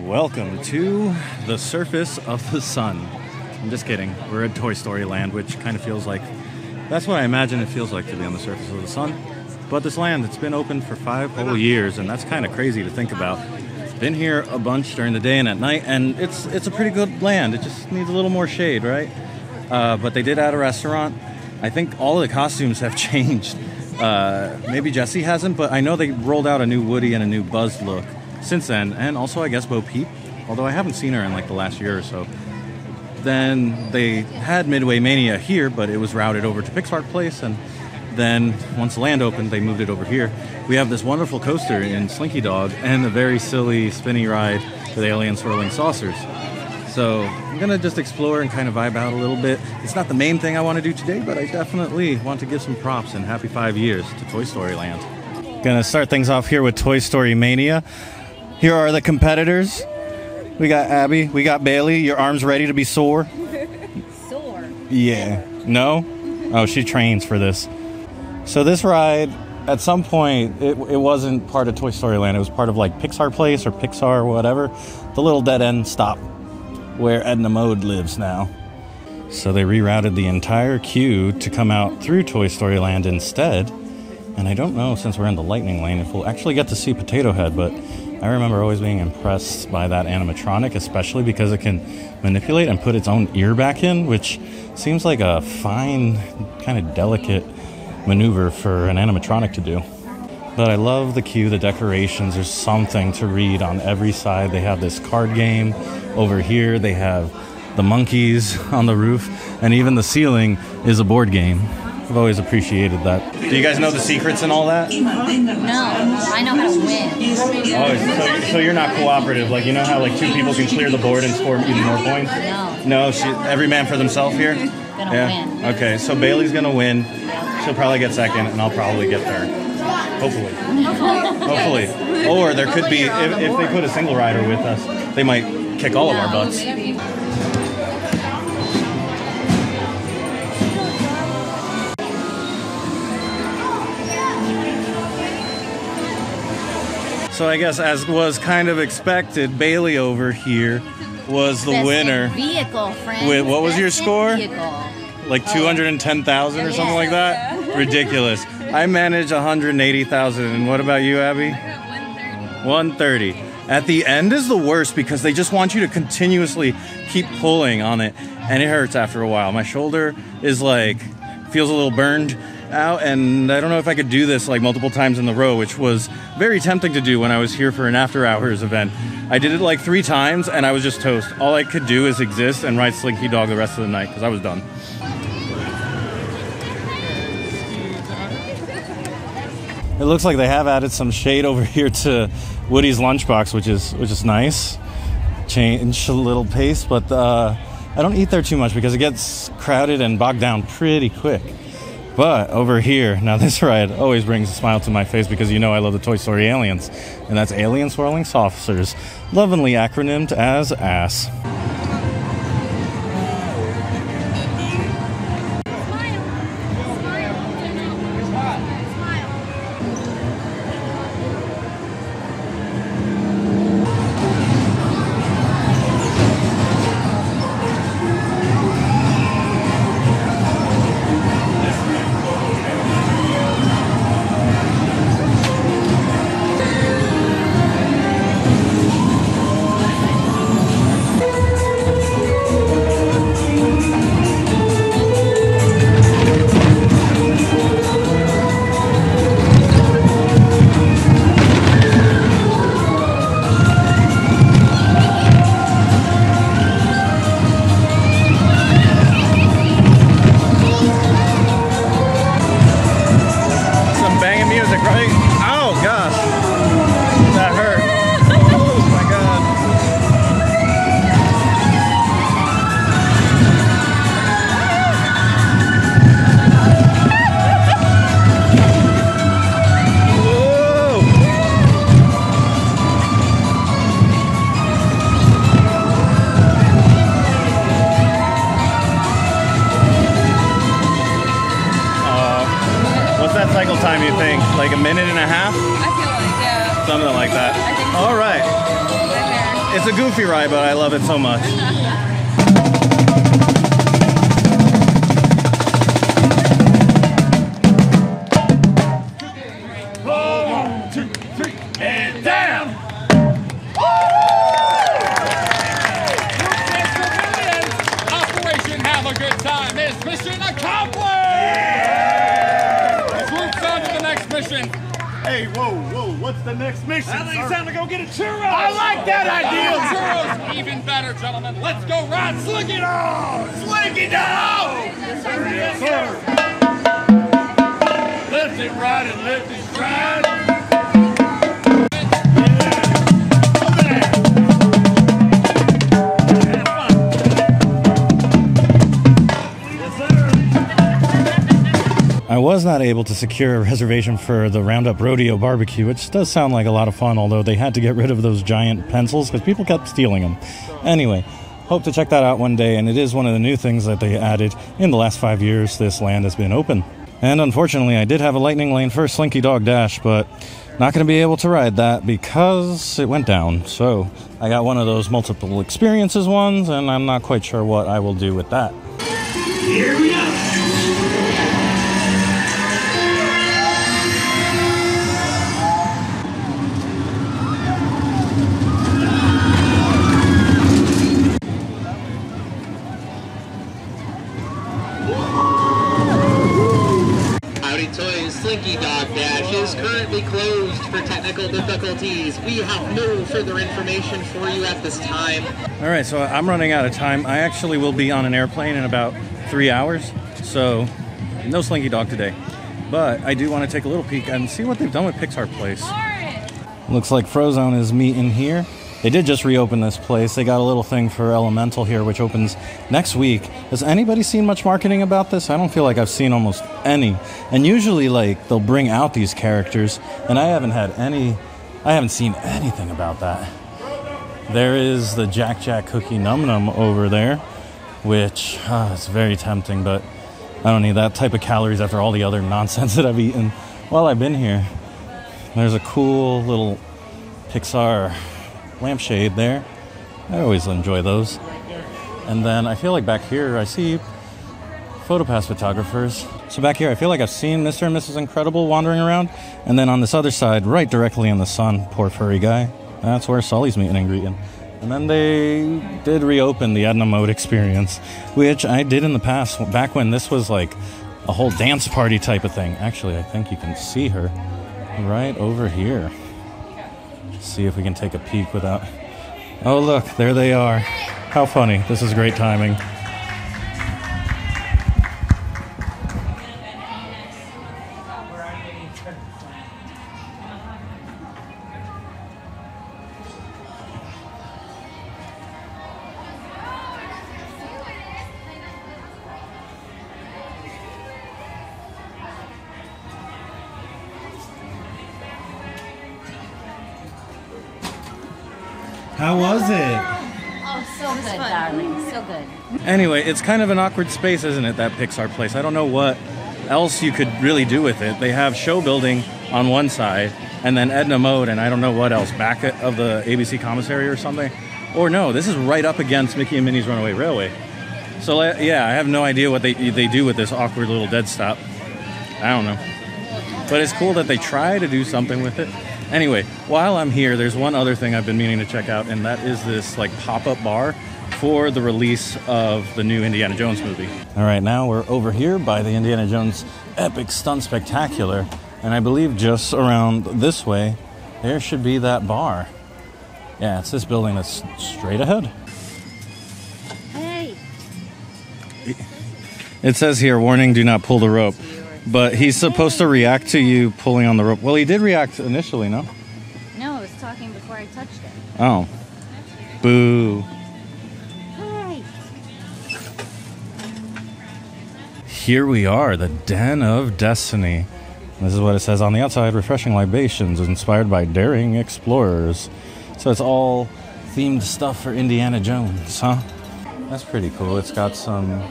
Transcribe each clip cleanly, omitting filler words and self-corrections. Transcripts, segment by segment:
Welcome to the surface of the sun. I'm just kidding. We're at Toy Story Land, which kind of feels like, that's what I imagine it feels like to be on the surface of the sun. But this land, it's been open for 5 whole years, and that's kind of crazy to think about. Been here a bunch during the day and at night, and it's a pretty good land. It just needs a little more shade, right? But they did add a restaurant. I think all of the costumes have changed. Maybe Jessie hasn't, but I know they rolled out a new Woody and a new Buzz look since then, and also I guess Bo Peep, although I haven't seen her in like the last year or so. Then they had Midway Mania here, but it was routed over to Pixar Place, and then once the land opened, they moved it over here. We have this wonderful coaster in Slinky Dog and a very silly spinny ride with alien swirling saucers. So I'm gonna just explore and kind of vibe out a little bit. It's not the main thing I want to do today, but I definitely want to give some props and happy 5 years to Toy Story Land. Gonna start things off here with Toy Story Mania. Here are the competitors. We got Abby, we got Bailey. Your arms ready to be sore? Sore? Yeah. No? Oh, she trains for this. So this ride, at some point, it wasn't part of Toy Story Land. It was part of like Pixar Place or Pixar or whatever. The little dead end stop where Edna Mode lives now. So they rerouted the entire queue to come out through Toy Story Land instead. And I don't know, since we're in the lightning lane, if we'll actually get to see Potato Head, but I remember always being impressed by that animatronic, especially because it can manipulate and put its own ear back in, which seems like a fine, kind of delicate maneuver for an animatronic to do. But I love the queue, the decorations. There's something to read on every side. They have this card game over here. They have the monkeys on the roof, and even the ceiling is a board game. I've always appreciated that. Do you guys know the secrets and all that? No, I know how to win. Oh, so you're not cooperative. Like, you know how like 2 people can clear the board and score even more points? No. No, every man for themselves here? Gonna win. Okay, so Bailey's gonna win. She'll probably get second, and I'll probably get third. Hopefully. Hopefully. Or there could be, if they put a single rider with us, they might kick all of our butts. So I guess, as was kind of expected, Bailey over here was the winner. Vehicle, friend. Wait, what was your score? Vehicle. Like 210,000 or something like that? Ridiculous. I managed 180,000. And what about you, Abby? 130. At the end is the worst because they just want you to continuously keep pulling on it, and it hurts after a while. My shoulder is like, feels a little burned out, and I don't know if I could do this like multiple times in the row, which was very tempting to do when I was here for an after hours event. I did it like 3 times and I was just toast. All I could do is exist and ride Slinky Dog the rest of the night because I was done. It looks like they have added some shade over here to Woody's lunchbox, which is nice. Change a little pace, but I don't eat there too much because it gets crowded and bogged down pretty quick. But over here, now this ride always brings a smile to my face because you know I love the Toy Story aliens. And that's Alien Swirling Saucers, lovingly acronymed as ASS. that cycle time, you think? Like a minute and a half? I feel like, yeah. Something like that. I think so. All right. It's a goofy ride, but I love it so much. Mission accomplished! Let's move on to the next mission. Hey, whoa, what's the next mission? I think it's time to go get a churro. I like that idea. Churros, even better, gentlemen. Let's go ride Slinky Dog! Slinky Dog! Yes, sir. Left it, right, and left it, right. I was not able to secure a reservation for the Roundup Rodeo BBQ, which does sound like a lot of fun, although they had to get rid of those giant pencils because people kept stealing them. Anyway, hope to check that out one day, and it is one of the new things that they added in the last 5 years this land has been open. And unfortunately, I did have a lightning lane for Slinky Dog Dash, but not going to be able to ride that because it went down. So I got one of those multiple experiences ones, and I'm not quite sure what I will do with that. Here we go. Slinky Dog Dash is currently closed for technical difficulties. We have no further information for you at this time. All right, so I'm running out of time. I actually will be on an airplane in about 3 hours, so no Slinky Dog today. But I do want to take a little peek and see what they've done with Pixar Place. Looks like Frozone is meeting here. They did just reopen this place. They got a little thing for Elemental here, which opens next week. Has anybody seen much marketing about this? I don't feel like I've seen almost any. And usually, like, they'll bring out these characters, and I haven't seen anything about that. There is the Jack Jack Cookie Num Num over there, which is very tempting, but I don't need that type of calories after all the other nonsense that I've eaten while I've been here. There's a cool little Pixar lampshade there. I always enjoy those. And then I feel like back here I see PhotoPass photographers. So back here I feel like I've seen Mr. and Mrs. Incredible wandering around. And then on this other side, right directly in the sun, poor furry guy, that's where Sully's meeting and greeting. And then they did reopen the Edna Mode experience, which I did in the past, back when this was like a whole dance party type of thing. Actually, I think you can see her right over here. See if we can take a peek without... Oh, look, there they are. How funny. This is great timing. How was it? Oh, so good, darling. So good. Anyway, it's kind of an awkward space, isn't it, that Pixar Place? I don't know what else you could really do with it. They have show building on one side, and then Edna Mode, and I don't know what else, back of the ABC commissary or something. Or no, this is right up against Mickey and Minnie's Runaway Railway. So yeah, I have no idea what they do with this awkward little dead stop. I don't know. But it's cool that they try to do something with it. Anyway, while I'm here, there's one other thing I've been meaning to check out, and that is this like pop-up bar for the release of the new Indiana Jones movie. All right, now we're over here by the Indiana Jones Epic Stunt Spectacular, and I believe just around this way, there should be that bar. Yeah, it's this building that's straight ahead. Hey. It says here, warning, do not pull the rope. But he's supposed to react to you pulling on the rope. Well, he did react initially, no? No, I was talking before I touched it. Oh. Boo. Hi. Here we are, the Den of Destiny. This is what it says on the outside. Refreshing libations inspired by daring explorers. So it's all themed stuff for Indiana Jones, huh? That's pretty cool. It's got some...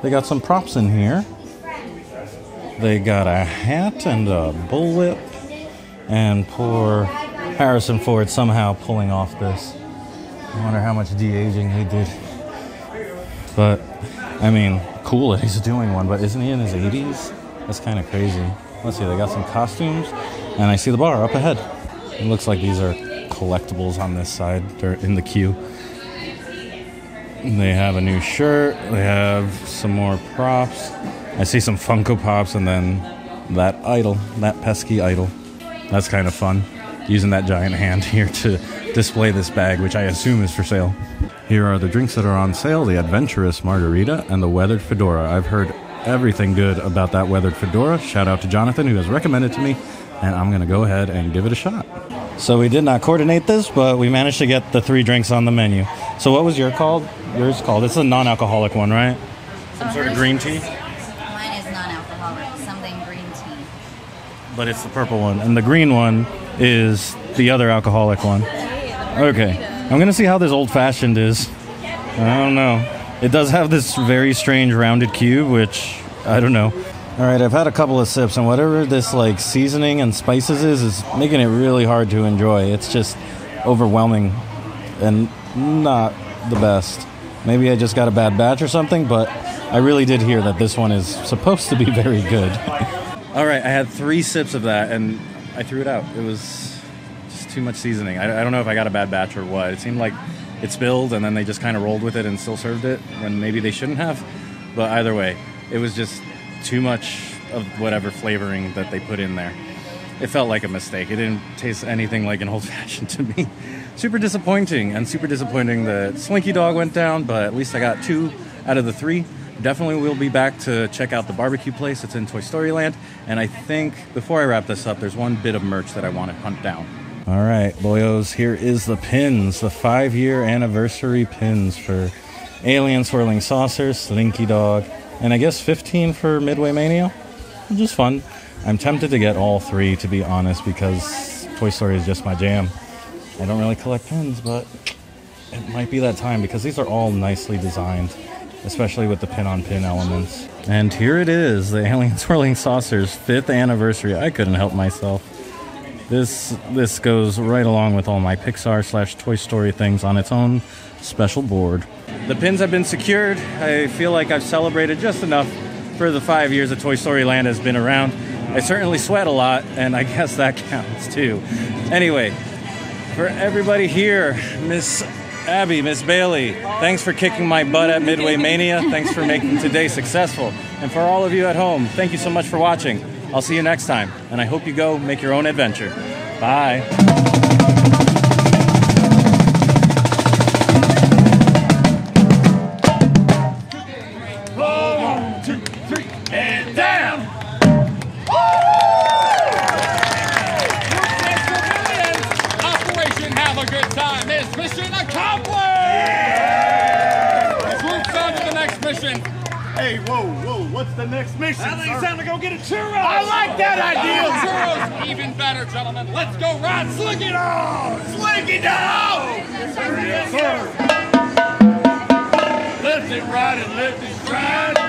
They got some props in here. They got a hat and a bullwhip. And poor Harrison Ford somehow pulling off this. I wonder how much de-aging he did. But, I mean, cool that he's doing one, but isn't he in his 80s? That's kind of crazy. Let's see, they got some costumes, and I see the bar up ahead. It looks like these are collectibles on this side. They're in the queue. They have a new shirt. They have some more props. I see some Funko Pops, and then that idol, that pesky idol. That's kind of fun. Using that giant hand here to display this bag, which I assume is for sale. Here are the drinks that are on sale. The Adventurous Margarita and the Weathered Fedora. I've heard everything good about that Weathered Fedora. Shout out to Jonathan, who has recommended to me, and I'm going to go ahead and give it a shot. So we did not coordinate this, but we managed to get the 3 drinks on the menu. So what was yours called? It's a non-alcoholic one, right? Some sort of green tea? Mine is non-alcoholic, something green tea. But it's the purple one. And the green one is the other alcoholic one. Okay. I'm going to see how this old-fashioned is. I don't know. It does have this very strange rounded cube, which, I don't know. All right, I've had a couple of sips, and whatever this like seasoning and spices is making it really hard to enjoy. It's just overwhelming and not the best. Maybe I just got a bad batch or something, but I really did hear that this one is supposed to be very good. All right, I had 3 sips of that, and I threw it out. It was just too much seasoning. I don't know if I got a bad batch or what. It seemed like it spilled, and then they just kind of rolled with it and still served it when maybe they shouldn't have. But either way, it was just too much of whatever flavoring that they put in there. It felt like a mistake. It didn't taste anything like an old-fashioned to me. Super disappointing, and super disappointing that Slinky Dog went down, but at least I got 2 out of the 3. Definitely will be back to check out the barbecue place. It's in Toy Story Land, and I think before I wrap this up, there's one bit of merch that I want to hunt down. All right, boyos, here is the pins, the 5-year anniversary pins for Alien Swirling Saucers, Slinky Dog, and I guess 15 for Midway Mania, which is fun. I'm tempted to get all 3, to be honest, because Toy Story is just my jam. I don't really collect pins, but it might be that time, because these are all nicely designed, especially with the pin-on-pin elements. And here it is, the Alien Swirling Saucers 5th anniversary. I couldn't help myself. This goes right along with all my Pixar/Toy Story things on its own special board. The pins have been secured. I feel like I've celebrated just enough for the 5 years that Toy Story Land has been around. I certainly sweat a lot, and I guess that counts too. Anyway, for everybody here, Miss Abby, Miss Bailey, thanks for kicking my butt at Midway Mania. Thanks for making today successful. And for all of you at home, thank you so much for watching. I'll see you next time, and I hope you go make your own adventure. Bye. 1, 2, 3, and down! Operation Have a Good Time is mission accomplished! Let's move on to the next mission. Hey, whoa, what's the next mission? I think it's time to go get a churro. I like that idea! Churros, even better, gentlemen. Let's go ride Slinky Dog! Slinky Dog! Yes, sir. Left it, right, and left it, right.